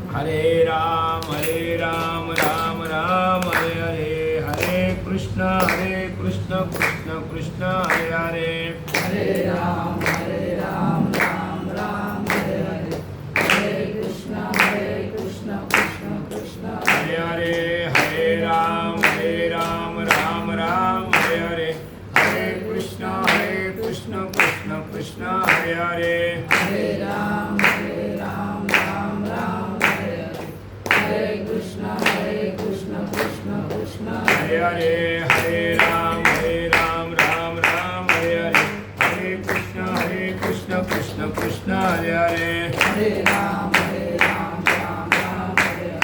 हरे राम राम राम हरे हरे, हरे कृष्ण कृष्ण कृष्ण हरे हरे, हरे राम राम राम हरे हरे, हरे कृष्ण कृष्ण कृष्ण हरे हरे, हरे राम राम राम हरे हरे, हरे कृष्ण कृष्ण कृष्ण हरे हरे, हरे राम राम राम हरे हरे, हरे कृष्ण कृष्ण कृष्ण हरे हरे, हरे राम राम हरे हरे, हरे कृष्ण कृष्ण कृष्ण हरे हरे, हरे राम राम हरे हरे,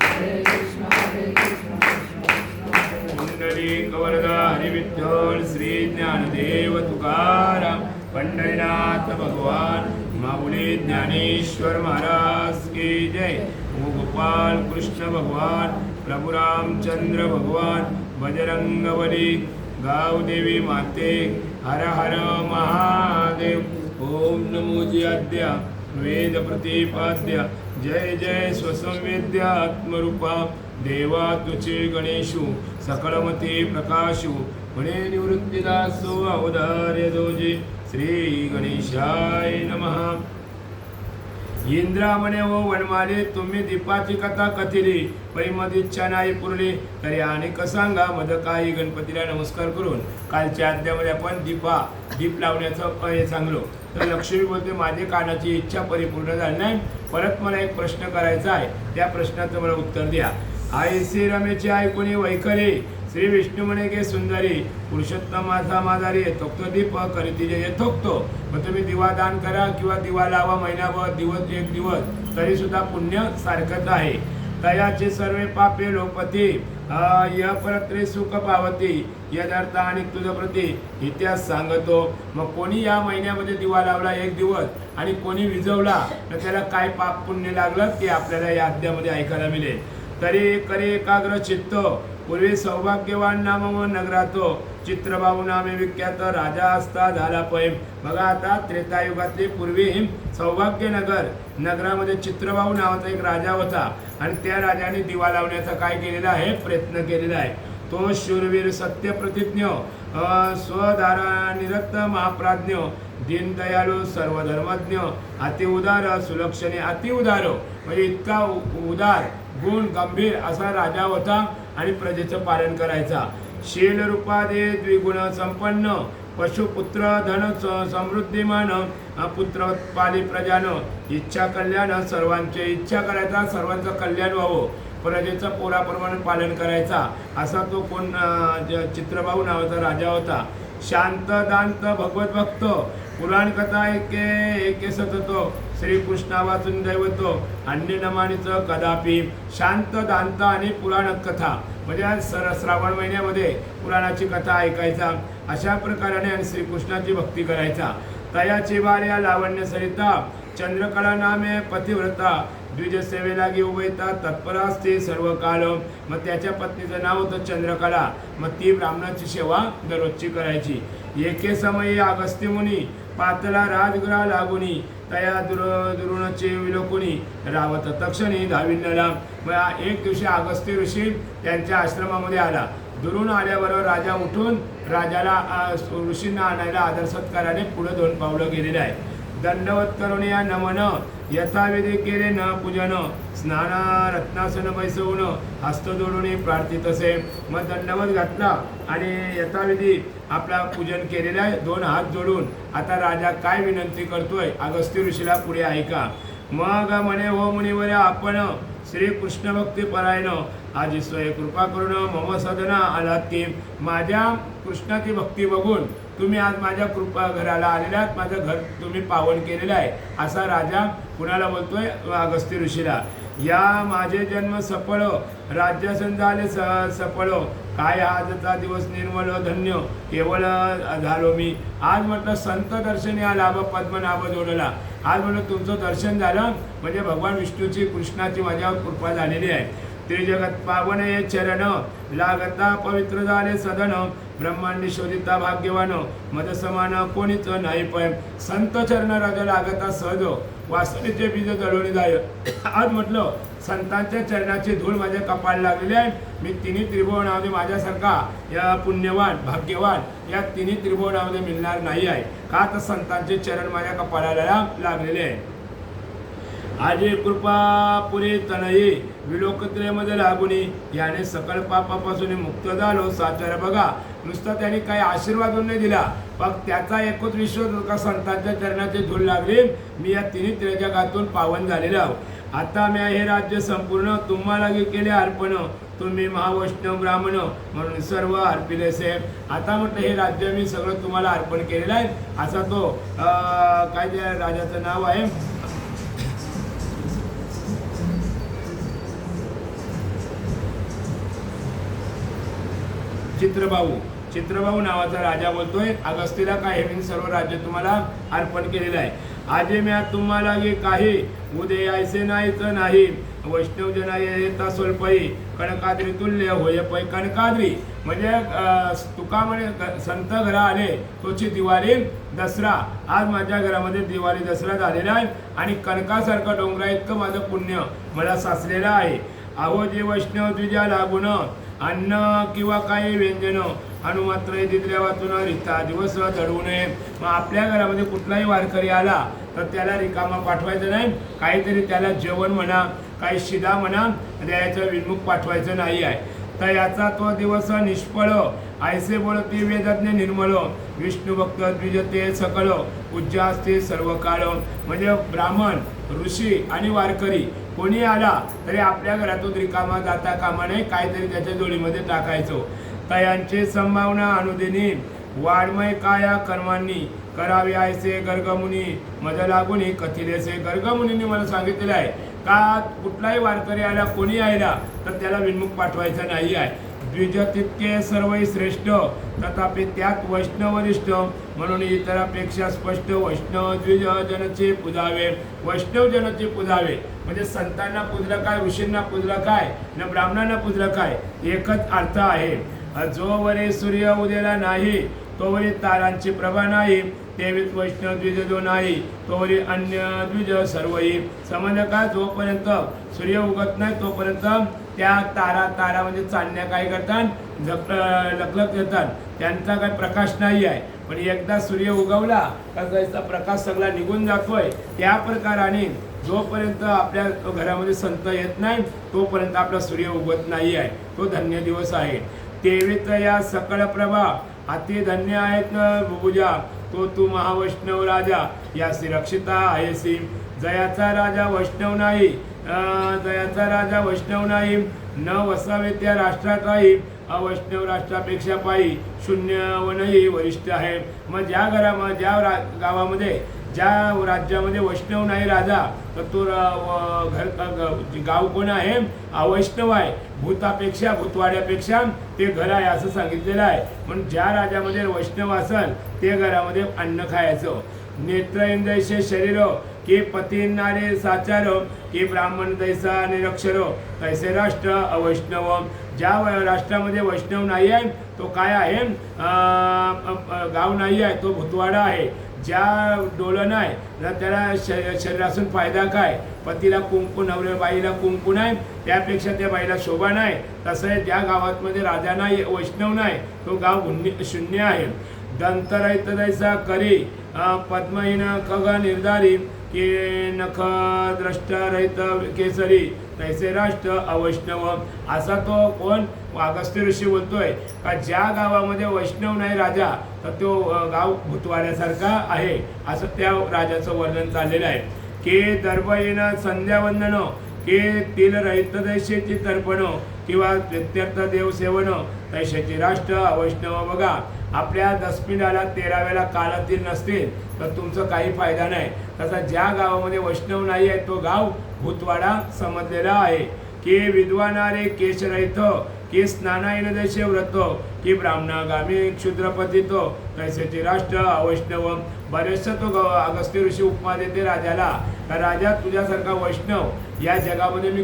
हरे कृष्ण कृष्ण कृष्ण पुंडलिक वरदा हरिविठ्ठल श्री ज्ञानदेव तुकाराम पंढरीनाथ भगवान माऊली ज्ञानेश्वर महाराज की जय। ओ गोपाल कृष्ण भगवान, प्रभु रामचंद्र भगवान, बजरंगबली, गावदेवी माते, हर हर महादेव। ओम नमो जियाद्या वेद प्रतिपाद्य, जय जय स्वसंवेद्य आत्मरूपा, देवा तुचे गणेशु सकलमती प्रकाशु, म्हणे निवृत्तीदासो अवधार्य दोजी, श्री गणेशाय नमः। इंद्रा म्हणे ओ वनमाले, तुम्ही दीपाची कथा कथिली, पै मद इच्छा नाही पुरली, तरी अनेक सांगा मद काही। गणपतीला नमस्कार करून कालच्या अध्यायामध्ये आपण दीप लावण्याचं हे सांगलो। तर लक्ष्मी बोलते माझे कानाची इच्छा परिपूर्ण झाली नाही, परत मला एक प्रश्न करायचा आहे, त्या प्रश्नाचं मला उत्तर द्या। आई श्री रमेची ऐकुनी वैखरी, श्री विष्णू म्हणे गे सुंदरी, पुरुषोत्तम माझा माधारी, थोकतो दीप करीती जे थोकतो। मग तुम्ही दिवा दान करा किंवा दिवा लावा महिनाभर, दिवस एक दिवस, तरी सुद्धा पुण्य सारखंच आहे। तयाचे सर्वे पापे लोपती, य परत्रे सुख पावती, यदार्थ आणि तुझ प्रती इतिहास सांगतो। मग कोणी या महिन्यामध्ये दिवा लावला एक दिवस आणि कोणी विजवला तर त्याला काय पाप पुण्य लागलं ते आपल्याला या अध्यायामध्ये ऐकायला मिळेल। तरी करे एकाग्र चित्त, पूर्वी सौभाग्यवान नाम नगरातो, चित्रबाहू नामे विख्यात, राजा असता झाला पैम। बघा आता त्रेतायुगातली पूर्वी सौभाग्य नगरामध्ये चित्रबाहू नावाचा एक राजा होता आणि त्या राजाने दिवा लावण्याचा काय केलेला आहे, प्रयत्न केलेला आहे। तो शूरवीर सत्य प्रतिज्ञ, स्वधारा निरक्त महाप्राज्ञ, दीनदयालू सर्वधर्मज्ञ, अति उदार सुलक्षणे अति उदार, म्हणजे इतका उदार गुण गंभीर असा राजा होता आणि प्रजेचं पालन करायचा। शील रूपादे द्विगुण संपन्न, पशुपुत्र धन समृद्धिमान, पुत्र पाली प्रजान, इच्छा कल्याण, सर्वांचे इच्छा करायचा, सर्वांचं कल्याण व्हावं, प्रजेचं पोराप्रमाणे पालन करायचा, असा तो कोण चित्रबाहू नावाचा राजा होता। शांत दांत भगवत भक्त, पुराण कथा एके सततो, श्रीकृष्णा वाचून दैवतो, अन्य नमानीचं कदापि। शांत दांत आणि पुराण कथा म्हणजे श्रावण महिन्यामध्ये पुराणाची कथा ऐकायचा, अशा प्रकाराने आणि श्रीकृष्णाची भक्ती करायचा। तयाची बाल्या लावण्य सरिता, चंद्रकला नामे पतिव्रता, द्विज सेवेला उभयता, तत्पर असते सर्व काल। मग त्याच्या पत्नीचं नाव होतं चंद्रकला, मग ती ब्राह्मणाची सेवा दररोजची करायची। एके समयी अगस्त्य मुनी, पातला राजगृहा लागुनी, तया दुरुणचे विलोकुनी, रावत तक्षणी धाविन्नला। मग एक दिवशी अगस्त्य ऋषी त्यांच्या आश्रमामध्ये आला, दुरून आल्याबरोबर राजा उठून राजाला ऋषींना आणायला आदर सत्काराने पुढे 2 पावलं गेलेले आहे। दंडवत करून या नमन, यथाविधी केले न पूजन, स्नान रत्नासन बैसवून, हस्त जोडून प्रार्थित असे। मग दंडवत घातला आणि यथाविधी आपला पूजन केलेलं आहे, 2 हात जोडून। आता राजा काय विनंती करतोय अगस्त्य ऋषीला पुढे ऐका। मग म्हणे हो मुनिवर, आपण श्रीकृष्ण भक्ती परायण, आज स्वय कृपा करून मम सदना आलात की। माझ्या कृष्णाची भक्ती बघून तुम्ही आज माझ्या कृपा घराला आलेलात, माझं घर तुम्ही पावन केलेलं आहे, असा राजा कुणाला बोलतोय, अगस्त्य ऋषीला। या माझे जन्म सफळ, राज्यासन झाले सफळ, काय आजचा दिवस निर्मल धन्य, केवळ झालो मी। आज म्हटलं संत दर्शन या लाभ पद्मनाभ जोडला, आज म्हटलं तुमचं दर्शन झालं म्हणजे भगवान विष्णूची कृष्णाची माझ्यावर कृपा झालेली आहे। ते जगत पावन ये चरण, लागता पवित्र झाले सदन, ब्रह्मांडी शोधिता भाग्यवान, मद समान कोणीच नाही पण। संत चरण राजा लागता सहज, वासनेचे बीज जळवले जाय. आज म्हटलं संतांच्या चरणाची धूळ माझ्या कपाळाला लागलेली आहे. मी तिन्ही त्रिभुवनामध्ये माझ्यासारखा या पुण्यवान भाग्यवान या तिन्ही त्रिभुवनामध्ये मिळणार नाही आहे. का तर संतांचे चरण माझ्या कपाळाला लागलेले आहे. आजे कृपा पुरे तनये विलोकत्रेमध्ये लागुनी याने सकळ पापापासून मुक्त झालो साचार. बघा नुसतं त्याने काही आशीर्वाद नाही दिला, पण त्याचा एकच विश्वास का संतांच्या चरणाची धूळ लागली. मी या तिन्ही त्रिजगातून पावन झालेलो आहो. आता मी हे राज्य संपूर्ण तुम्हाला केले अर्पण. तुम्ही महावैष्णव ब्राह्मण म्हणून सर्व अर्पिलेसे. आता म्हटलं हे राज्य मी सगळं तुम्हाला अर्पण केलेलं आहे. असा तो काय त्या राजाचं नाव आहे चित्रभाऊ नावाचा राजा बोलतोय. अगस्तीला काय हे मी सर्व राज्य तुम्हाला अर्पण केलेलं आहे. आजे म्या तुम्हाला काही उदे यायचे नाहीच नाही. वैष्णव जना येता स्वल्पई कणकाद्री तुल्य होय पै कणकाद्री. म्हणजे तुका म्हणे संत घरा आले तोची दिवाळी दसरा. आज माझ्या घरामध्ये दिवाळी दसरा झालेला आहे आणि कणकासारखं डोंगरा इतकं माझं पुण्य मला साचलेलं आहे. अहो जे वैष्णव द्विजा लागून अन्न किंवा काही व्यंजन अनुमात्र दिल्या वाचून रिता दिवस चढवू नये. मग आपल्या घरामध्ये कुठलाही वारकरी आला तर त्याला रिकामा पाठवायचं नाही. काहीतरी त्याला जेवण म्हणा काही शिदा म्हणा द्यायचं विन्मुख पाठवायचं नाही आहे. तर याचा तो दिवस निष्फळ ऐसे बोलते वेदज्ञ निर्मळ. विष्णू भक्त द्विजते सकळ पूज्य असते सर्व काळ. म्हणजे ब्राह्मण ऋषी आणि वारकरी कोणी आला तरी आपल्या घरातून रिकामा जाता कामा नये. काहीतरी त्याच्या जोडीमध्ये टाकायचो. तयांची संभावना अनुदिनी वाड्मय काया कर्मांनी करावे ऐसे गर्गमुनी मज लागुनी कथिलेसे. गर्गमुनींनी मला सांगितलेलं आहे का कुठलाही वारकरी आला कोणी आला तर त्याला विन्मुख पाठवायचं नाही आहे. द्विज तितके सर्वही श्रेष्ठ तथापि त्यात वैष्णव वरिष्ठ म्हणून इतरापेक्षा स्पष्ट वैष्णव द्विज जनचे पूजावे. वैष्णव जनचे पूजावे म्हणजे संतांना पूजलं काय ऋषींना पूजलं काय न ब्राह्मणांना पूजलं काय एकच अर्थ आहे. जोवरे सूर्य उदेला नाही तोवरी तारांची प्रभा नाही. तेवीत वैष्णव द्विज जो नाही तोवरी अन्य द्विज सर्वही. समज का जोपर्यंत सूर्य उगत नाही तोपर्यंत त्या तारा म्हणजे चांदण्या काय करतात लखलख येतात. त्यांचा काही प्रकाश नाही आहे. पण एकदा सूर्य उगवला का त्याचा प्रकाश सगळा निघून जातोय. त्या प्रकाराने जोपर्यंत आपल्या घरामध्ये संत येत नाही तोपर्यंत आपला सूर्य उगवत नाही आहे. तो धन्य दिवस आहे. तेवीत या सकळ प्रभा अति धन्य आहेत बुबुजा. तो तू महावैष्णव राजा यासी रक्षिता आहेसी. जयाचा राजा वैष्णव नाही जयाचा राजा वैष्णव नाही. न वसावे त्या राष्ट्राचाही अवैष्णव राष्ट्रापेक्षा पायी शून्य वनही वरिष्ठ आहे. मग ज्या घरामध्ये ज्या गावामध्ये ज्या राज्यामध्ये वैष्णव नाही राजा तर तो गाव कोण आहे अवैष्णव आहे. भूतापेक्षा भूतवाड्यापेक्षा ते घर आहे असं सांगितलेलं आहे. पण ज्या राज्यामध्ये वैष्णव असेल ते घरामध्ये अन्न खायचं. नेत्र इंद्रैसे शरीर की पती नारे साचार की ब्राह्मण दैसा निरक्षर तैसे राष्ट्र अवैष्णव. ज्या राष्ट्रामध्ये वैष्णव नाही आहे तो काय आहे गाव नाही आहे तो भूतवाडा आहे. ज्या डोलं नाही तर त्याला शरीरासून फायदा काय. पतीला कुंकू नवऱ्या बाईला कुंकू नाही त्यापेक्षा त्या बाईला शोभा नाही. तसं ज्या गावामध्ये राजा नाही वैष्णव नाही तो गाव शून्य आहे. दंतरहित दैसा करी पद्महीन खग निर्धारी की नख द्रष्टरहित केसरी तैसे राष्ट्र अवैष्णव. असा तो कोण अगस्त्य ऋषी बोलतोय का ज्या गावामध्ये वैष्णव नाही राजा तर तो गाव भूतवाड्यासारखा आहे असं त्या राजाचं वर्णन चाललेलं आहे. की दर्भहीन संध्यावंदन की तिल रहित दैशेची तर्पण किंवा प्रत्यर्थ देव सेवन तैशेची राष्ट्र अवैष्णव. बघा आपल्या दसपिंडाला 13व्याला कालातील नसतील तर तुमचं काही फायदा नाही. तसा ज्या गावामध्ये वैष्णव नाही आहे तो गाव भूतवाडा समजलेला आहे. की विद्वानारे केशरहित की स्नानायन दैशे व्रत की ब्राह्मणागामी क्षुद्रपतितो कैसेचे राष्ट्र अवैष्णव. बरेचसं तो अगस्त्य ऋषी उपमा देते राजाला का राजा तुझ्यासारखा वैष्णव या जगामध्ये मी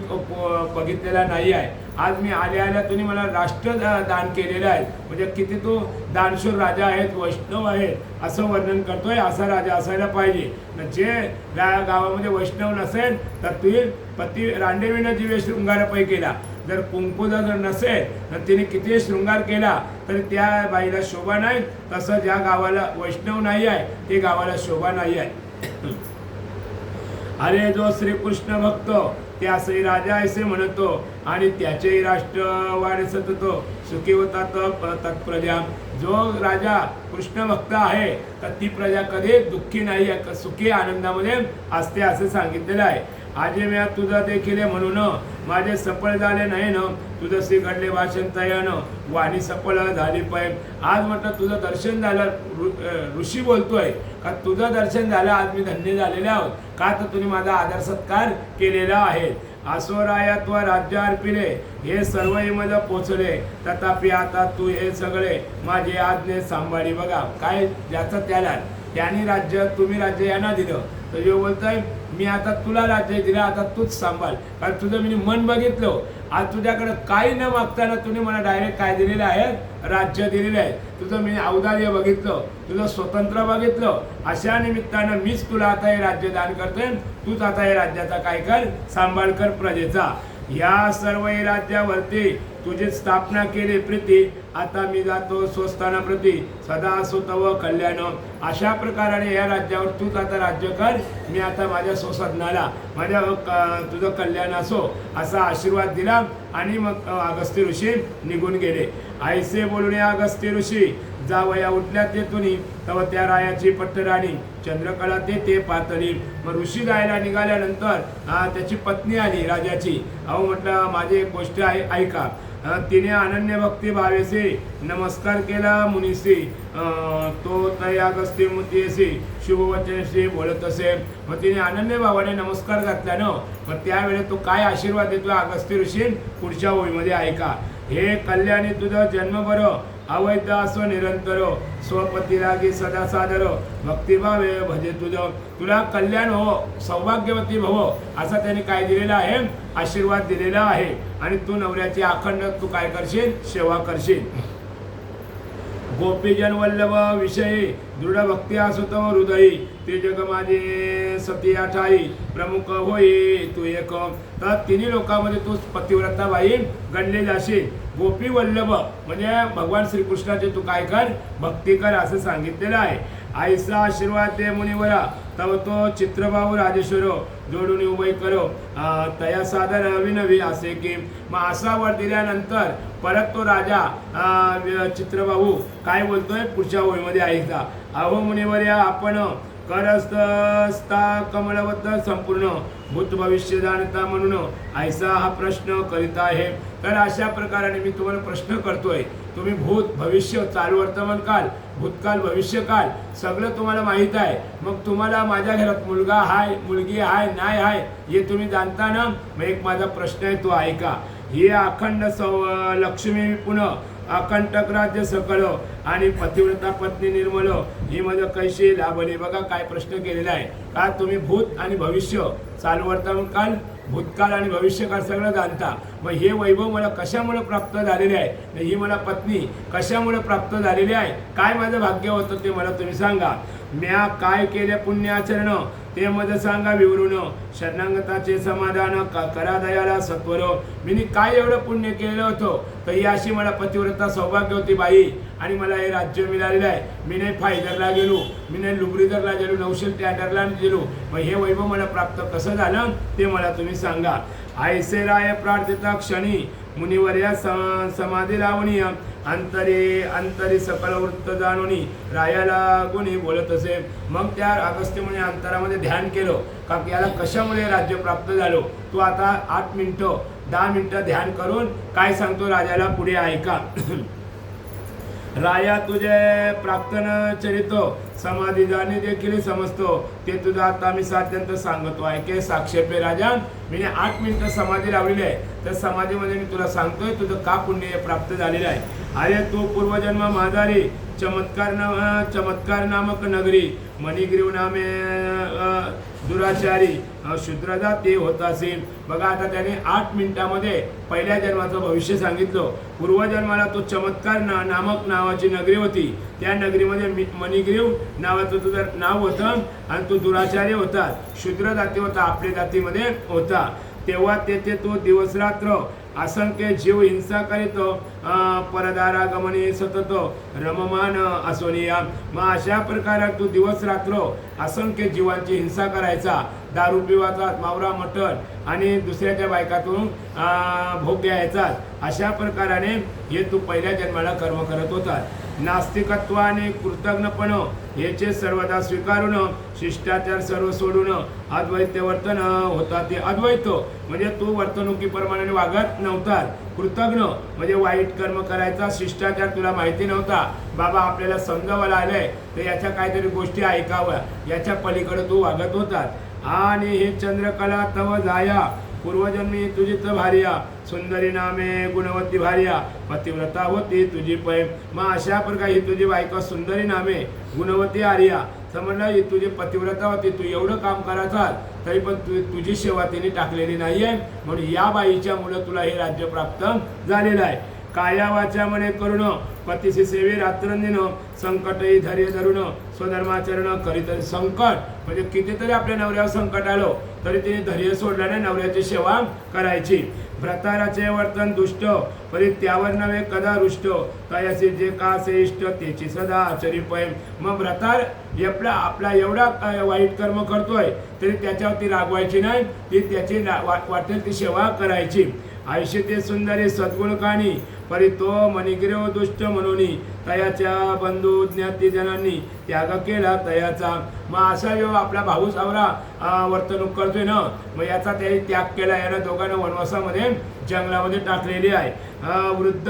बघितलेला नाही आहे. आज मी आल्या तुम्ही मला राष्ट्र दान केलेलं आहे. म्हणजे किती तो दानशूर राजा आहेत, वैष्णव आहेत असं वर्णन करतोय. असा राजा असायला पाहिजे. जे गावामध्ये वैष्णव नसेल तर तुझी पती रांडेवीनं जीवे शृंगारपै केला. जर कुंकुदा जर नसेल तर तिने किती शृंगार केला तरी त्या बाईला शोभा नाही. तसं ज्या गावाला वैष्णव नाही आहे ते गावाला शोभा नाही आहे. अरे जो श्रीकृष्ण भक्त त्यासही राजा असे म्हणतो आणि त्याचेही राष्ट्र वाढे सततो सुखी होतात तत्प्रजा. जो राजा कृष्ण भक्त आहे तर ती प्रजा कधी दुःखी नाही आहे, सुखी आनंदामध्ये असते असे सांगितलेलं आहे. आजे मी तुझं देखील म्हणून माझे सफळ झाले नाही न तुझं घडले भाषण तयान वाणी सफळ झाली पाय. आज म्हटलं तुझं दर्शन झालं. ऋषी बोलतोय का तुझं दर्शन झालं, आज मी धन्य झालेले आहोत. का तर तुम्ही माझा आदर सत्कार केलेला आहे. आसोरायात्व राज्य अर्पिले हे सर्वही मध्ये पोचले तथापि आता तू हे सगळे माझे आज्ञे सांभाळी. बघा काय ज्याचं त्याला त्यांनी राज्य तुम्ही राज्य यांना दिलं तर जो बोलतोय मी आता तुला राज्य दिलं, आता तूच सांभाळ. कारण तुझं मी मन बघितलं. आज तुझ्याकडे काही न मागताना तुम्ही मला डायरेक्ट काय दिलेलं आहे, राज्य दिलेलं आहे. तुझं मी औदार्य बघितलं, तुझं स्वतंत्र बघितलं. अशा निमित्तानं मीच तुला आता हे राज्य दान करतोय. तूच आता हे राज्याचा काय कर, सांभाळ कर प्रजेचा. या सर्व राज्यावरती तुझी स्थापना केली प्रीती. आता मी जातो स्वस्थानाप्रती सदा असो तव कल्याण. अशा प्रकाराने या राज्यावर तूच आता राज्य कर. मी आता माझ्या स्वसाधनाला माझ्या तुझं कल्याण असो असा आशीर्वाद दिला आणि मग अगस्त्य ऋषी निघून गेले. आईसे बोलून अगस्त्य ऋषी जावया उठल्या ते तुनी तव त्या रायाची पट्टराणी चंद्रकला ते पातळी. मग ऋषी जायला निघाल्यानंतर त्याची पत्नी आली राजाची. अहो म्हटलं माझी एक गोष्ट आहे ऐका. तिने अनन्य भक्ती भावेसे नमस्कार केला मुनीसी. तो तय अगस्त्य मुतीसी शुभवचनशी बोलत असे. मग तिने अनन्य भावाने नमस्कार घातल्यानं मग त्यावेळेस तो काय आशीर्वाद देतो अगस्त्य ऋषी पुढच्या ओळीमध्ये ऐका. हे कल्याणी तुझं जन्म बरं अवैध असो निरंतर स्वपती लागी सदा सादर भक्तिभावे भजे तुझं. तुला कल्याण हो, सौभाग्यवती भव असा त्याने काय दिलेला आहे, आशीर्वाद दिलेला आहे. आणि तू नवऱ्याची अखंड तू काय करशील, सेवा करशील. गोपीजन वल्लभ विषयी दृढ भक्ती असुत हृदयी ते जग माझे सती आठाई प्रमुख होई तू एक. तर तिन्ही लोकांमध्ये तू पतिव्रता बाई गणले जाशील. गोपी वल्लभ म्हणजे भगवान श्रीकृष्णाचे तू काय कर, भक्ती कर असं सांगितलेलं आहे. आईचा आशीर्वाद दे मुनिवरा तव तो चित्रभाऊ राजेश्वर जोडून उभे करो तया सादर अविनवी असे की. मग असा वर दिल्यानंतर परत तो राजा चित्रभाऊ काय बोलतोय पुढच्या ओळीमध्ये ऐका. अहो मुनिवर्या आपण करस्ता कमलवत संपूर्ण भूत भविष्य जाणता म्हणून ऐसा हा प्रश्न करीत आहे. तर अशा प्रकारे मी तुम्हाला प्रश्न करतोय. तुम्ही भूत भविष्य चालू वर्तमान काल भूतकाल भविष्यकाल सगळं तुम्हाला माहीत आहे. मग तुम्हाला माझ्या घरात मुलगा हाय मुलगी हाय नाही हाय हे तुम्ही जाणता ना. मग एक माझा प्रश्न आहे तो ऐका. ही अखंड लक्ष्मी पुन्हा अकंटक राज्य सकळ आणि पतिव्रता पत्नी निर्मल ही माझं कैशी लाभली. बघा काय प्रश्न केलेला आहे. का तुम्ही भूत आणि भविष्य चालू वर्तमान काल भूतकाळ आणि भविष्यकाळ सगळं जाणता. मग हे वैभव मला कशामुळे प्राप्त झालेले आहे, ही मला पत्नी कशामुळे प्राप्त झालेली आहे, काय माझं भाग्य होतं ते मला तुम्ही सांगा. म्या काय केले पुण्याचरण ते मध्ये सांगा विवरून. शरणागताचे समाधान करा दयाला सत्वर. मी काय एवढं पुण्य केलेलं होतं तर ही अशी मला पतिव्रता सौभाग्य होती बाई आणि मला हे राज्य मिळालेलं आहे. मी नाही फायदरला गेलो, मी नाही लुबरीदरला गेलो, नौशल टँडरला गेलो. मग हे वैभव मला प्राप्त कसं झालं ते मला तुम्ही सांगा. आयसे राय प्रार्थिता क्षणी मुनिवर्या समाधी लावणी अंतरी सकल वृत्त जाणूनी रायाला गुणी बोलत असे. मग त्या अगस्त्य मुनी अंतरामध्ये ध्यान केलं का याला कशामुळे राज्य प्राप्त झालं. तू आता 8 मिनिटं 10 मिनिटं ध्यान करून काय सांगतो राजाला पुढे ऐका. राया तुझे प्राक्तन चरित समाधी जाणे देखील समजतो ते तुझं आता मी साध्यंत सांगतो ऐके साक्षेपे राजा मी 8 मिनिटं समाधी लावलेली आहे तर समाधीमध्ये मी तुला सांगतोय तुझं का पुण्य प्राप्त झालेलं आहे अरे तू पूर्वजन्म माधारी चमत्कार नामक नगरी मणिग्रीव नामे दुराचारी शूद्र जाती होत असेल बघा आता त्याने 8 मिनिटामध्ये पहिल्या जन्माचं भविष्य सांगितलं पूर्वजन्माला तो चमत्कार नामक नावाची नगरी होती त्या नगरीमध्ये मणिग्रीव नावाचं तुझं नाव होतं आणि तो दुराचार्य होता शूद्र जाती होता आपल्या जातीमध्ये होता तेव्हा तेथे तो दिवस रात्र असंख्य जीव हिंसा करीत परदारागमने सतत रममान असोनिया मग अशा प्रकारे तू दिवस रात्र असंख्य जीवांची हिंसा करायचा दारू पिवाचा मावरा मटण आणि दुसऱ्याच्या बायकातून भोग घ्यायचा अशा प्रकाराने हे तू पहिल्या जन्माला कर्म करत होता नास्तिकत्व आणि कृतज्ञपण याचे सर्वदा स्वीकारून शिष्टाचार सर्व सोडून अद्वैत वर्तन होता ते अद्वैत म्हणजे तू वर्तणुकीप्रमाणे वागत नव्हता कृतज्ञ म्हणजे वाईट कर्म करायचा शिष्टाचार तुला माहिती नव्हता बाबा आपल्याला समजावायला आलंय तर याच्या काहीतरी गोष्टी ऐकाव्या याच्या पलीकडे तू वागत होतात आणि हे चंद्रकला तव जाया पूर्वजन्मी तुझी भार्या सुंदरी नामे गुणवती भार्या पतिव्रता होती तुझी पै मग अशा प्रकारे ही तुझी बायका सुंदरी नामे गुणवती आर्या समजलं ही तुझी पतिव्रता होती तू एवढं काम करायचा तरी पण तुझी सेवा तिने टाकलेली नाहीये म्हणून या बाईच्या मुळे तुला हे राज्य प्राप्त झालेलं आहे काया वाचा म्हणे करुण पतीशी सेवे रात्रंदिन संकटही धैर्य धरून स्वधर्माचरण करीत संकट म्हणजे कितीतरी आपल्या नवऱ्यावर संकट आलो तरी तिने धैर्य सोडल्याने नवऱ्याची सेवा करायची भ्रताराचे वर्तन दुष्ट परी त्यावर नव्हे कदा रुष्ट तयाचे जे का असे इष्ट त्याची सदा आचरी पै मग भ्रतार आपला एवढा वाईट कर्म करतोय तरी त्याच्यावरती रागवायची नाही ती त्याची वाटेल ती सेवा करायची आयुष्य ते सुंदरी सद्गुण काणी परी तो मणिग्रीव दुष्ट म्हणून तयाच्या बंधू ज्ञातीजनांनी त्याग केला तयाचा मग असा जेव्हा आपला भाऊ सावरा वर्तणूक करतोय ना मग याचा त्याने त्याग केला यानं दोघांना वनवासामध्ये जंगलामध्ये टाकलेली आहे वृद्ध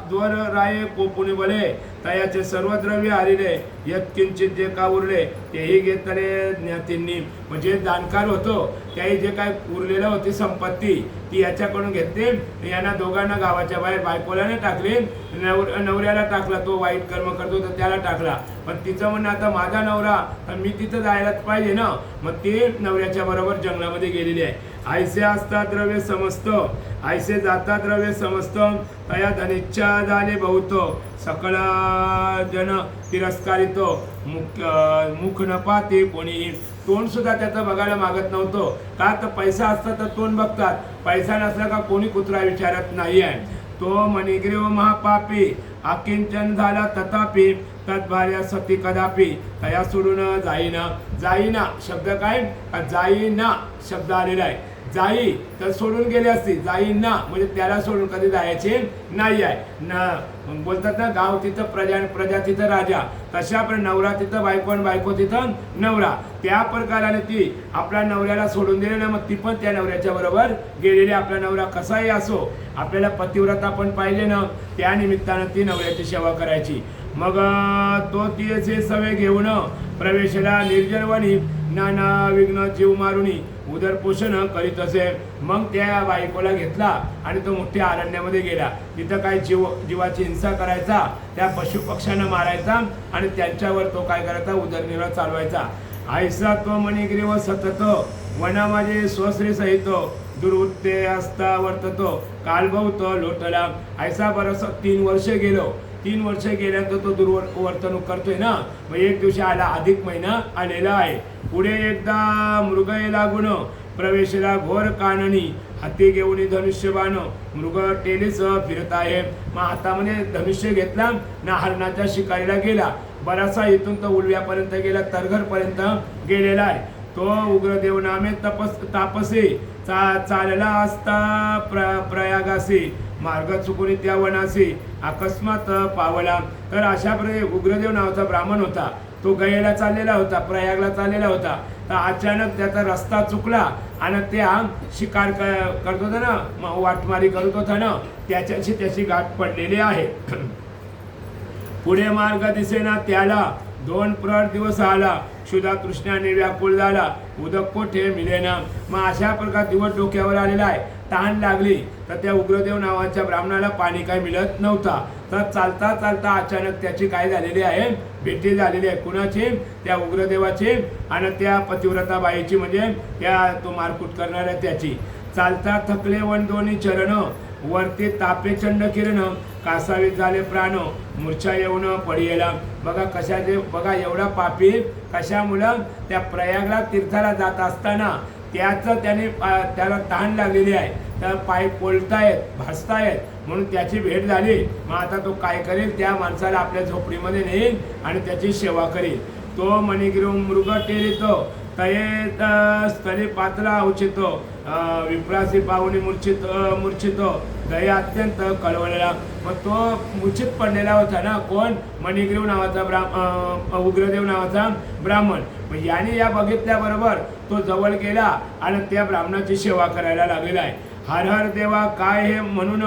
द्वर राये कोपुनी बले तयाचे सर्व द्रव्य हरिले यत्किंचित जे का उरले तेही घेतले ज्ञातींनी म्हणजे जाणकार होतो त्याही जे काय उरलेलं होती संपत्ती ती याच्याकडून घेतली यांना दोघांना गावाच्या बाहेर बायकोला नाही टाकले नवऱ्याला टाकला तो वाईट कर्म करतो तर त्याला टाकला पण तिचं म्हणणं आता माझा नवरा तर मी तिथं जायलाच पाहिजे ना मग ती नवऱ्याच्या बरोबर जंगलामध्ये गेलेली आहे ऐसे असता द्रव्य समस्त ऐसे जाता द्रव्य समस्त तया धनिच्छा झाले बहुत सकळ जन तिरस्कारित मुख न पाहते कोणी तोंड सुद्धा त्याचं बघायला मागत नव्हतं का तर पैसा असता तर तोंड बघतात पैसा नसला का कोणी कुत्रा विचारत नाही आहे तो मणिग्रीव महापापी अकिंचन झाला तथापि तद्भार्या सती कदापि तया सोडून जाईना शब्द काय जाईना शब्द आलेला आहे जाई तर सोडून गेली असती जाईना म्हणजे त्याला सोडून कधी जायचे नाही आहे न बोलतात ना गाव तिथं प्रजा तिथं राजा तशा नवरा तिथं बायको आणि बायको तिथं नवरा त्या प्रकाराने ती आपल्या नवऱ्याला सोडून दिले ना मग ती पण त्या नवऱ्याच्या बरोबर गेलेली आपला नवरा कसाही असो आपल्याला पतिव्रता पण पाहिजे ना त्या निमित्तानं ती नवऱ्याची सेवा करायची मग तो तिचे सवे घेऊन प्रवेशला निर्जनवणी नाना विघ्न जीव मारुनी उदरपोषण करीत असे मग त्या बायकोला घेतला आणि तो मोठ्या अरण्यामध्ये गेला तिथं काय जीवाची हिंसा करायचा त्या पशुपक्ष्यांना मारायचा आणि त्यांच्यावर तो काय करायचा उदरनिर्वाह चालवायचा ऐसा तो मणिग्रीव सतत वना माझे स्वश्री सहित दुर्वृत्ते असता वर्ततो कालभवत लोटला ऐसा बरस 3 वर्ष गेलो 3 वर्ष गेल्यानंतर तो दुर्वर्तणूक करतोय ना मग एक दिवशी आला अधिक महिना आलेला आहे पुढे एकदा मृगये लागून प्रवेशला घोर काननी हाती घेऊन धनुष्यबाण मृग टेलीस फिरत आहे मग हातामध्ये धनुष्य घेतला ना हरणाच्या शिकारीला गेला बराचसा इथून तो उलव्यापर्यंत गेला तरघरपर्यंत गेलेला आहे तो उग्रदेव नामे तापसी चालला असता प्रयागासी मार्ग चुकून त्या वनासी अकस्मात पावला तर अशा प्रकारे उग्रदेव नावाचा ब्राह्मण होता तो गयेला चाललेला होता प्रयागला चाललेला होता तर अचानक त्याचा रस्ता चुकला आणि त्या शिकार करत होता ना वाटमारी करत होता ना त्याच्याशी त्याची गाठ पडलेली आहे पुढे मार्ग दिसेना त्याला दोन प्रहर दिवस आला, क्षुधा तृष्णाने व्याकुळ झाला, उदक कोठे मिळेना. मग अशा प्रकार दिवस डोक्यावर आलेला आहे. तहान लागली तर त्या उग्रदेव नावाच्या ब्राह्मणाला पाणी काय मिळत नव्हता. तर चालता चालता अचानक त्याची काय झालेली आहे, भेटी झालेली आहे. कुणाची? त्या उग्रदेवाची आणि त्या पतिव्रता बाईची, म्हणजे त्या तो मारकूट करणाऱ्या त्याची. चालता थकले वन दोन्ही चरण, वरती तापे चंड किरण, कासावीत झाले प्राण, मूर्छा येऊन पडियेला. बघा कशाचे, बघा एवढा पापी कशामुळं? त्या प्रयागला तीर्थाला जात असताना त्याला तहान लागलेली आहे, तर पाय पोलतायत, भासतायत, म्हणून त्याची भेट झाली. मग आता तो काय करेल? त्या माणसाला आपल्या झोपडीमध्ये नेईल आणि त्याची सेवा करेल. तो मणिगिरो मृग टेरितो, तयेत स्थली पातला उचितो, विप्रासी पाहुणी मूर्छितो, दया अत्यंत कळवळला. मग तो मूर्छित पडलेला होता ना. कोण? मणिग्रीव नावाचा उग्रदेव नावाचा ब्राह्मण. मग याने या बघितल्याबरोबर तो जवळ गेला आणि त्या ब्राह्मणाची सेवा करायला लागलेला आहे. हर हर देवा काय हे म्हणून,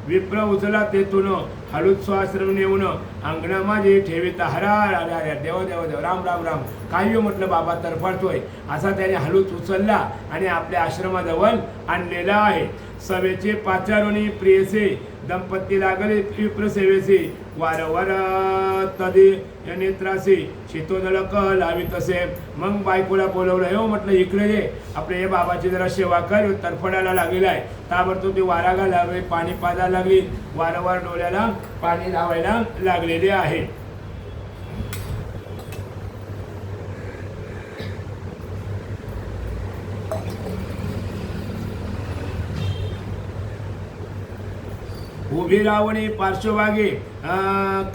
विप्र उचला तेथून, हळूच स्वाश्रम नेऊन, अंगणा माझी ठेवीत हरार हरार. देव देव देव, राम राम राम. काय म्हटलं बाबा तरफडतोय असा त्याने हळूच उचलला आणि आपल्या आश्रमाजवळ आणलेला आहे. सभेचे पाचारुणी प्रियसे, दंपती लागले विप्र सेवेसी, वारंवार तदी नेत्रासी, शीतोदलक लावित असे. मग बायकोला बोलवलं. हो म्हटलं इकडे ये, आपल्या हे बाबाची जरा सेवा कर, तरफडायला लागलेला आहे. ताबडतोब ती वारागा लागली, पाणी पाजायला लागली, वारंवार डोळ्याला पाणी लावायला लागलेले आहे. उभी रावणी पार्श्वभागी,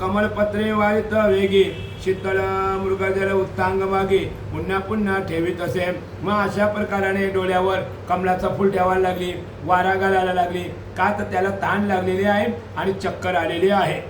कमलपत्रे वारित वेगी, शीतल मृगजल उत्तांग मागे, पुन्हा पुन्हा ठेवीत असे. मग अशा प्रकाराने डोळ्यावर कमलाचा फुल ठेवायला लागली, वारा घालायला लागली. का? तर त्याला ताण लागलेली आहे आणि चक्कर आलेली आहे.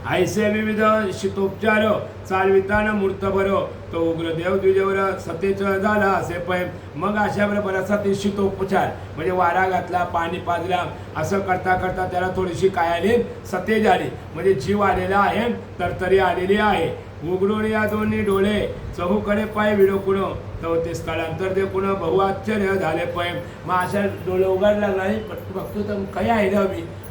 ऐसे विविध शीतोपचार चालविताना मूर्त बरो, तो उग्रदेव द्विजवर सतेज झाला असे पै. मग अशा बरोबर ते शीतोपचार म्हणजे वारा घातला, पाणी पाजला, असं करता करता त्याला थोडीशी काय आली, सतेज आली, म्हणजे जीव आलेला आहे, तरतरी आलेली आहे. उघडून या दोन्ही डोळे, चहूकडे पाय विडोकुण, तो ते स्थळांतर देखून बहु आश्चर्य झाले पै. मग अशा डोळे उघडला नाही, बघतो तर काय आहे ना,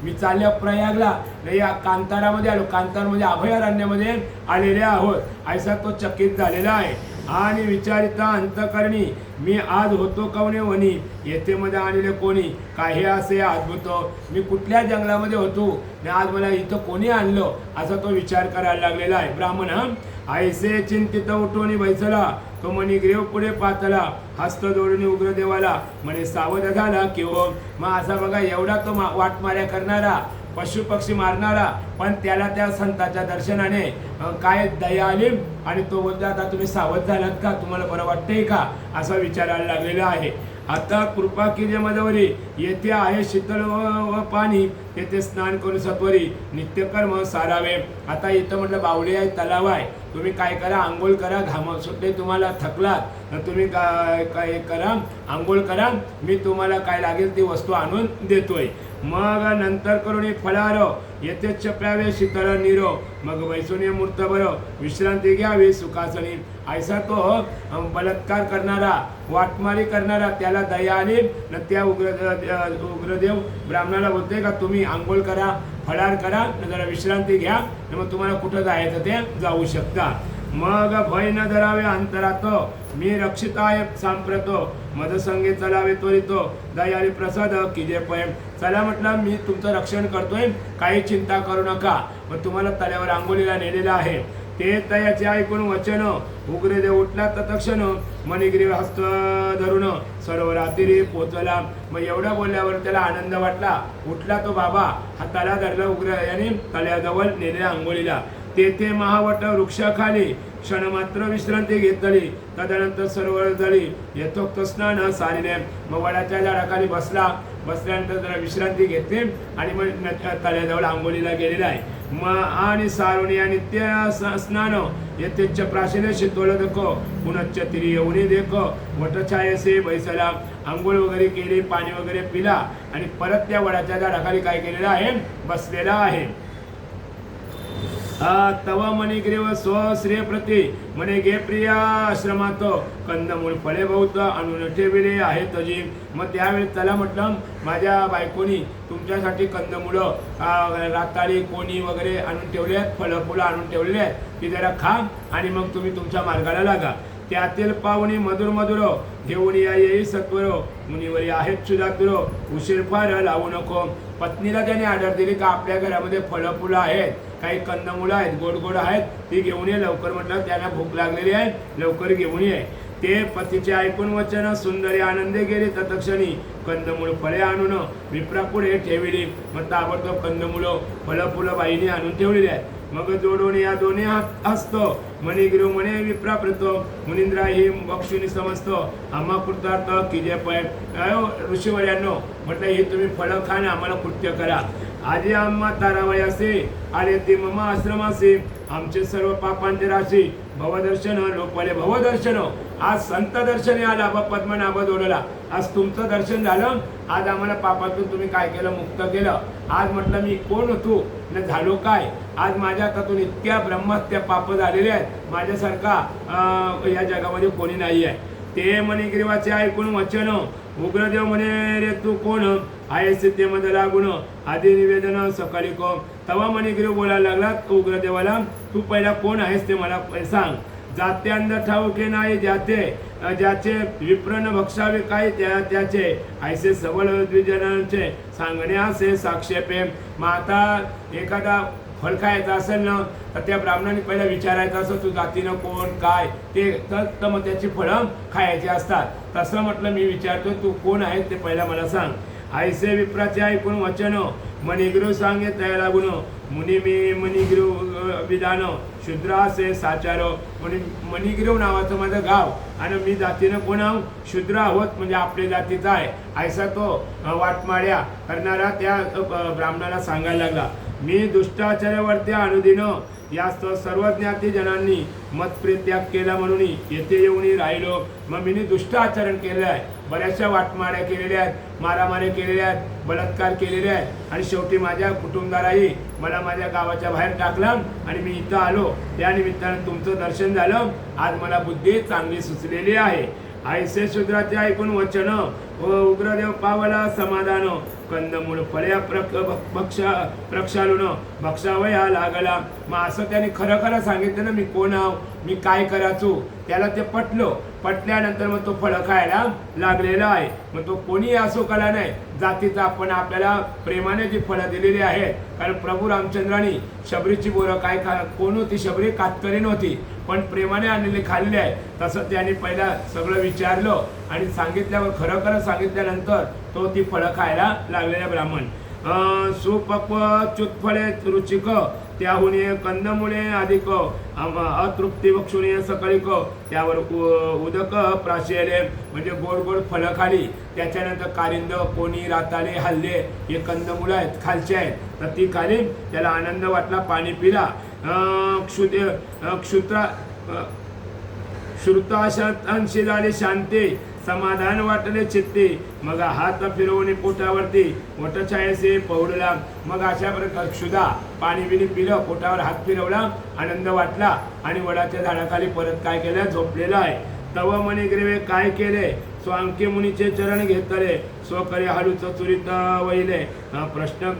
मी चालल्या प्रयागला, नाही या कांतारामध्ये आलो, कांतार म्हणजे अभयारण्यामध्ये आलेले आहोत, ऐसा तो चकित झालेला आहे. आणि विचारिता अंतकरणी, मी आज होतो कवने वनी, येथे मध्ये आलेले कोणी, काही असे अद्भुत, मी कुठल्या जंगलामध्ये होतो आणि आज मला इथं कोणी आणलं, असा तो विचार करायला लागलेला आहे. ब्राह्मण ऐसे चिंतित उठून बैसला, तो मणिग्रीव पुढे पातला, हस्त जोडून उग्रदेवाला म्हणे सावध झाला की हो. मग असा बघा एवढा तो वाटमाऱ्या करणारा, पशु पक्षी मारणारा, पण त्याला त्या संताच्या दर्शनाने काय दया आली आणि तो बोलतो आता तुम्ही सावध झालात का, तुम्हाला बरं वाटतंय का, असा विचारायला लागलेला आहे. आता कृपा कीजे मदवरी, येथे आहे शीतल व पाणी, तेथे स्नान करून सत्वरी नित्यकर्म सारावे. आता इथं म्हटलं बावडी आहे, तलाव आहे, तुम्ही काय करा, आंघोळ करा, घाम सुटले तुम्हाला, थकलात तर तुम्ही काय करा, आंघोळ करा, मी तुम्हाला काय लागेल ती वस्तू आणून देतोय. मग नंतर करून फळार, येथेच प्यावे शीतल नीरो, मग वैसुनी मूर्त बरो, विश्रांती घ्यावी सुखासनी. ऐसा तो बलात्कार करणारा, वाटमारी करणारा, त्याला दया आली न त्या उग्रदेव ब्राह्मणाला बोलते का तुम्ही आंघोळ करा, फळार करा, जरा विश्रांती घ्या, मग तुम्हाला कुठं जायचं ते जाऊ शकता. मग भय न धरावे अंतरात, मी रक्षित आहे सांप्रत, मदसंगे चलावे त्वरितो, दयाळी प्रसाद किजे पय. चला म्हटलं मी तुमचं रक्षण करतोय, काही चिंता करू नका. मग तुम्हाला तल्यावर आंघोळीला नेलेलं आहे. ते तयाचे ऐकून वचन, उग्रदेव उठला तत्क्षण, मणिग्रीव हस्त धरून सर्व रात्री पोचला. मग एवढं बोलल्यावर त्याला आनंद वाटला, उठला तो बाबा, हाताला धरला उग्र याने तल्याजवळ नेलेल्या आंघोळीला. तेथे महावट वृक्षाखाली क्षणमात्र विश्रांती घेतली. तदनंतर सरोवर जळी, यथोक्त स्नान सारिले. मग वडाच्या झाडाखाली बसल्यानंतर जरा विश्रांती घेतली आणि मग तळ्याजवळ आंघोळीला गेलेला आहे. मग आणि सारून या नित्य स्नान, यथेच्छ प्राशीने शीतोल देखो, पुनच्च तिरी येऊनी देखो, वटछायसे बैसला. आंघोळ वगैरे केली, पाणी वगैरे पिला आणि परत त्या वडाच्या झाडाखाली काय केलेलं आहे, बसलेला आहे. तव मणिग्रीव स्वश्रेय प्रती म्हणे गे प्रिया आश्रमात कंदमूळ फळे बहुत आणून ठेविले आहेत अजी. मग त्यावेळी त्याला म्हटलं माझ्या बायकोनी तुमच्यासाठी कंदमुळं राताळी कोणी वगैरे आणून ठेवले आहेत, फळं फुलं आणून ठेवलेले आहेत, ती जरा खा आणि मग तुम्ही तुमच्या मार्गाला लागा. त्यातील पाहुणी मधुर मधुर घेऊन या येई सत्वर मुनीवरी आहेत सुधातुर उशीर फार लावू नको. पत्नीला त्याने ऑर्डर दिली का आपल्या घरामध्ये फळं फुलं आहेत, काही कंदमुळं आहेत, गोड गोड आहेत, ती घेऊन ये लवकर. म्हटलं त्यांना भूक लागलेली आहे, लवकर घेऊन ये. ते पतीचे ऐकून वचन सुंदरी आनंदे गेली. तत्क्षणी कंदमुळ फळे आणून विप्रापुढे ठेविली. मग ताबडतोब कंदमुळं फळं फुलं बाईने आणून ठेवलेली आहेत. मग जोडून या दोन्ही हात असतो मणिगिरू म्हणे विप्राप्रत मुनिंद्रा ही बक्षुनी समजतो आम्हा कृतार्थ की जे ऋषीवर्यांनो म्हटलं हे तुम्ही फळं खा ना आम्हाला कृत्य करा. आजी आम्हा तारावयासे आले ते मम आश्रमासे आमचे सर्व पापांचे राशी भवदर्शन लोकवाले भवदर्शन. आज संत दर्शने आला पद्मनाभ जोडला. आज तुमचं दर्शन झालं. आज आम्हाला पापातून तुम्ही काय केलं, मुक्त केलं. आज म्हटलं मी कोण होतो न झालो काय. आज माझ्या हातातून इतक्या ब्रह्महत्या पाप झालेले आहेत, माझ्यासारखा या जगामध्ये कोणी नाही आहे. ते मणिग्रीवाचे ऐकून वचन उग्रदेव म्हणे रे तू कोण आहे सिद्धेमध्ये लागून आधी निवेदन सकाळी को. तवा मणिग्रीव बोलायला लागला उग्रदेवाला तू पहिला कोण आहेस ते मला सांग. जाते अंध ठाऊके नाही ज्याचे विप्रन भक्षावे काय त्याचे ऐसे सबळ द्विजनांचे सांगणे असे साक्षेपे. मग आता एखादा फळ खायचं असेल ना तर त्या ब्राह्मणाने पहिला विचारायचं असं तू जातीनं कोण काय ते तर मग त्याची फळं खायची असतात. तसं म्हटलं मी विचारतो तू कोण आहे ते पहिला मला सांग. ऐसे विप्राचे ऐकून वचन मणिग्रीव सांगे तया लागून मुनी मी मणिग्रीव विधान शूद्र असे साचार. मणिग्रीव नावाचं माझं गाव आणि मी जातीनं कोण आहो शूद्र आहोत म्हणजे आपल्या जातीचा आहे ऐसा तो वाटमाड्या करणारा त्या ब्राह्मणाला सांगायला लागला. मी दुष्टाचार्यावरती अनुदिन यास्त सर्व ज्ञाती जनांनी मतप्रित्याग केला म्हणून येथे येऊन राहिलो. मग मी दुष्ट आचरण केलं आहे, बऱ्याचशा वाटमाऱ्या केलेल्या आहेत, मारामारी केलेल्या आहेत, बलात्कार केलेले आहेत आणि शेवटी माझ्या कुटुंबदाराही मला माझ्या गावाच्या बाहेर टाकलं आणि मी इथं आलो. त्या निमित्तानं तुमचं दर्शन झालं. आज मला बुद्धी चांगली सुचलेली आहे. ऐसे शूद्राचे ऐकून वचन उग्रदेव पावला समाधान कंदमूळ फळ्या प्रक्षालून भक्षावया लागला. मग असं त्याने खरं खरं सांगितलं ना मी कोण आहो मी काय करायचो. त्याला ते पटल्यानंतर मग तो फळं खायला लागलेला आहे. मग तो कोणी असो कला नाही जातीचा आपण आपल्याला प्रेमाने जी फळं दिलेली आहेत. कारण प्रभू रामचंद्रांनी शबरीची बोरं काय कोण होती शबरी कातकरी नव्हती पण प्रेमाने आणलेली खाल्ली आहे. तसं त्याने पहिला सगळं विचारलं आणि सांगितल्यावर खरं खरं सांगितल्यानंतर तो ती फळं खायला लागलेला ब्राह्मण. सुपक्व च्युतफळे रुचिक त्याहून कंदमुळे अधिक अतृप्ती बक्षुणी सकळिक त्यावर उदक प्राशेले म्हणजे गोड गोड फळं खाली. त्याच्यानंतर कारिंद कोणी राताळे हल्ले हे कंदमुळं आहेत खालचे आहेत तर ती खाली त्याला आनंद वाटला पाणी पिला. श्रुतांशी झाले शांती समाधान वाटले चित्ते. मग हात फिरवणे पोटावरती वटछायेसे पौडला. मग अशा प्रकारे क्षुधा पाणी बिणी पिलं पोटावर हात फिरवला आनंद वाटला आणि वडाच्या झाडाखाली परत काय केलं झोपलेला आहे. तव मणिग्रीवे काय केले स्वांके मुनीचे चरण घेतले स्वकरी हलूच चुरीत वहिले प्रश्न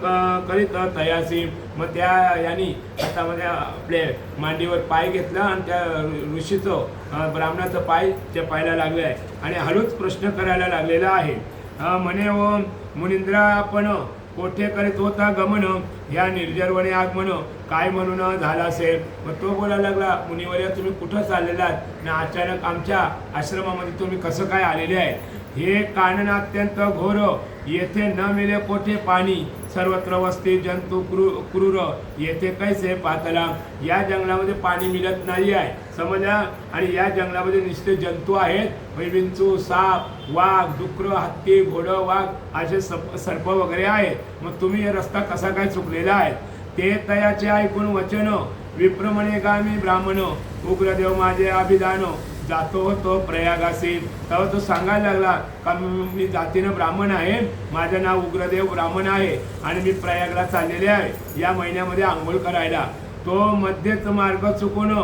करीत तयासी. मग त्या यांनी हातामध्ये आपले मांडीवर पाय घेतला आणि त्या ऋषीचं ब्राह्मणाचं पाय त्या पायला लागले आहे आणि हळूच प्रश्न करायला लागलेला आहे. म्हणे ओ मुनिंद्रा आपण कोठे करीत होता गमन ह्या निर्जरवणे आगमन काय म्हणून झाला असेल. मग तो बोलायला लागला मुनिवर्य तुम्ही कुठं चाललेला आहात ना अचानक आमच्या आश्रमामध्ये तुम्ही कसं काय आलेले आहे. हे कानन अत्यंत घोर येथे न मिळे कोठे पाणी सर्वत्र वस्ती जंतू क्रूर येथे कैसे पातला. या जंगलामध्ये पाणी मिळत नाही आहे समजा आणि या जंगलामध्ये नुसते जंतू आहेत विंचू साप वाघ डुकर हत्ती घोडं वाघ असे सर्प वगैरे आहेत. मग तुम्ही हे रस्ता कसा काय चुकलेला आहे. ते तयाचे ऐकून वचन विप्रमणे गामी ब्राह्मण उग्रदेव माझे अभिधान जातो होतो प्रयागासी. तेव्हा तो सांगायला लागला का मी जातीनं ब्राह्मण आहे माझं नाव उग्रदेव ब्राह्मण आहे आणि मी प्रयागला चाललेले आहे या महिन्यामध्ये आंघोळ करायला. तो मध्येच मार्ग चुकून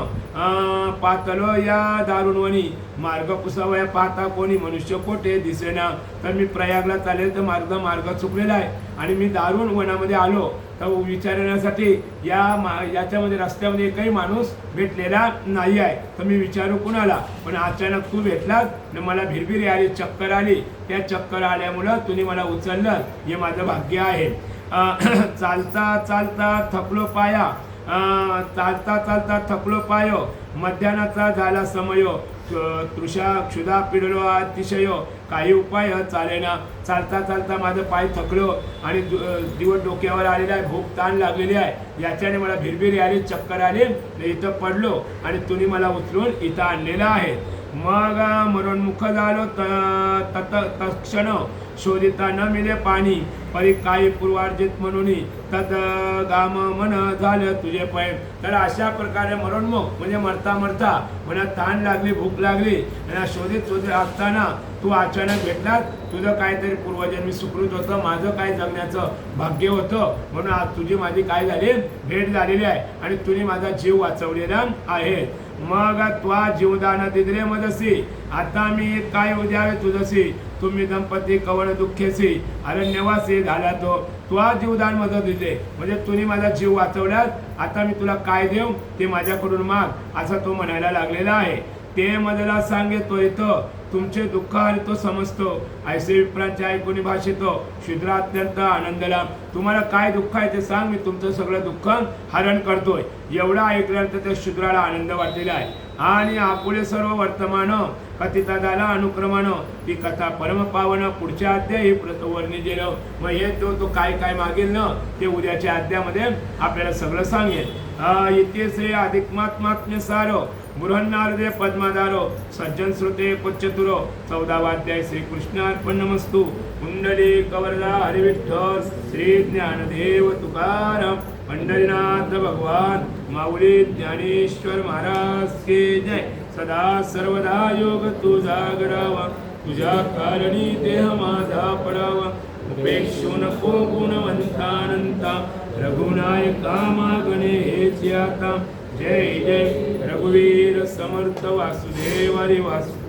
पातलो या दारुणवणी मार्ग पुसावया पाहता कोणी मनुष्य कोठे दिसेना. तर मी प्रयागला चालेल तर मार्ग चुकलेला आहे आणि मी दारुण वनामध्ये आलो तर विचारण्यासाठी याच्यामध्ये रस्त्यामध्ये एकही माणूस भेटलेला नाही आहे. तर मी विचारू कुणाला, पण अचानक तू भेटलास आणि मला भिरभिरी आली, चक्कर आली. त्या चक्कर आल्यामुळं तुम्ही मला उचललं, हे माझं भाग्य आहे. चालता चालता थकलो पाया, चालता चालता थकलो पायो, मध्यानाचा झाला समय, तृषा क्षुधा पिडलो अतिशय, काही उपाय चालेना. चालता चालता माझं पाय थकलो आणि दिवस डोक्यावर आलेला आहे, भूक ताण लागलेली आहे. याच्याने मला भिरभिरी आली, चक्कर आली, इथं पडलो आणि तुम्ही मला उचलून इथं आणलेलं आहे. मग मरणमुख झालो तत्क्षण, शोधिता न मिले पाणी, परी काही पूर्वार्जित म्हणून तद गाम मन झालं तुझे पै. तर अशा प्रकारे मरणमुख म्हणजे मरता मरता मला ताण लागली, भूक लागली आणि शोधित असताना तू अचानक भेटलास. तुझं काहीतरी पूर्वजन्मी सुकृत होतं, माझं काय जगण्याचं भाग्य होतं, म्हणून आज तुझी माझी काय झाली भेट झालेली आहे आणि तुम्ही माझा जीव वाचवलेला आहे. मग त्वा जीवदान दिदरे मदसी, आता मी काय उद्यावे तुझसी, तुम्ही दंपती कवळ दुःखेसी, अरण्यवासी झाला तो. त्वा जीवदान मदत दिले म्हणजे तुम्ही माझा जीव वाचवल्यास, आता मी तुला काय देऊ ते माझ्याकडून माग, असं तो म्हणायला लागलेला आहे. ते मदला सांगेतो इथं, तुमचे दुःख हरितो समजतो, ऐसे विप्रांचे ऐकून भाषितो, शूद्र अत्यंत आनंदला. तुम्हाला काय दुःख आहे ते सांग, मी तुमचं सगळं दुःख हरण करतोय. एवढा ऐकल्यानंतर त्या शूद्राला आनंद वाटलेला आहे आणि आपुले सर्व वर्तमान कथिता झाला अनुक्रमानं. ती कथा परम पावन, पुढच्या अध्यायी वर्णी गेलं. मग हे तो काय काय मागेल ना ते उद्याच्या अध्यायामध्ये आपल्याला सगळं सांगेल. इथे श्री अधिकमात्म्य सारो, बृहन्नारदे पद्माधारो, सज्जन श्रुते कोच्चतुरो. 14वा अध्याय. श्रीकृष्ण अर्पण नमस्तु. कुंडली कवरदा हरिविठ्ठल श्री ज्ञानदेव तुकाराम पंढरीनाथ भगवान माऊली ज्ञानेश्वर महाराज के जय. सदा सर्वदा योग तुझा गरावा, तुझ्या कारणी देह माझा पडावा. उपेक्षू नको गुणवंतानंता, रघुनायका मागणे हेच आता. जय जय रघुवीर समर्थ वासुदेव हरी वासुदेव.